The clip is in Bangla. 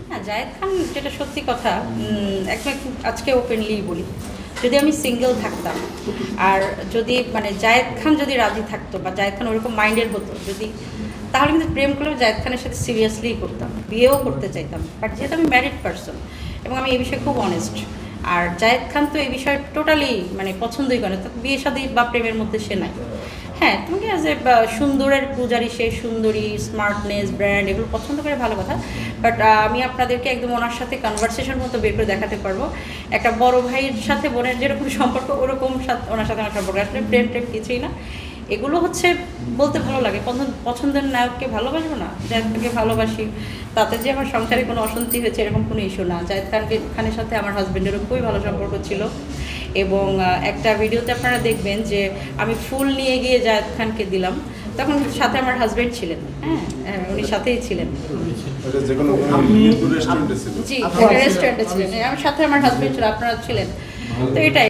হ্যাঁ, জায়েদ খান যেটা সত্যি কথা, একদম আজকে ওপেনলি বলি, যদি আমি সিঙ্গেল থাকতাম আর যদি মানে জায়েদ খান যদি রাজি থাকতো বা জায়েদ খান ওরকম মাইন্ডের হতো যদি, তাহলে কিন্তু প্রেম করলেও জায়েদ খানের সাথে সিরিয়াসলিই করতাম, বিয়েও করতে চাইতাম। বাট যেহেতু আমি ম্যারিড পারসন এবং আমি এই বিষয়ে খুব অনেস্ট, আর জায়েদ খান তো এই বিষয়ে টোটালি মানে পছন্দই করে না, বিয়ে শাদী বা প্রেমের মধ্যে সে নাই। হ্যাঁ, তুমি অ্যাজ এ সুন্দরের পূজারি, সে সুন্দরী, স্মার্টনেস, ব্র্যান্ড এগুলো পছন্দ করে ভালো কথা। বাট আমি আপনাদেরকে একদম ওনার সাথে কনভারসেশন মতো বের করে দেখাতে পারবো, একটা বড় ভাইয়ের সাথে বোনের যেরকম সম্পর্ক ওরকম ওনার সাথে আমার সম্পর্ক। আসলে প্রেম টেম কিছুই না, এগুলো হচ্ছে বলতে ভালো লাগে। পছন্দের নায়ককে ভালোবাসবো না, জায়েদ খানকে ভালোবাসি, তাতে যে আমার সংসারে কোনো অশান্তি হয়েছে এরকম কোনো ইস্যু না। জায়েদ খানের সাথে আমার হাজব্যান্ডেরও খুবই ভালো সম্পর্ক ছিল। এবং একটা ভিডিওতে আপনারা দেখবেন যে আমি ফুল নিয়ে গিয়ে জায়েদ খানকে দিলাম, তখন সাথে আমার হাজব্যান্ড ছিলেন। হ্যাঁ, উনি সাথেই ছিলেন। জি, রেস্টুরেন্টে ছিলেন, আমার সাথে আমার হাজব্যান্ড ছিল, আপনারা ছিলেন। তো এটাই।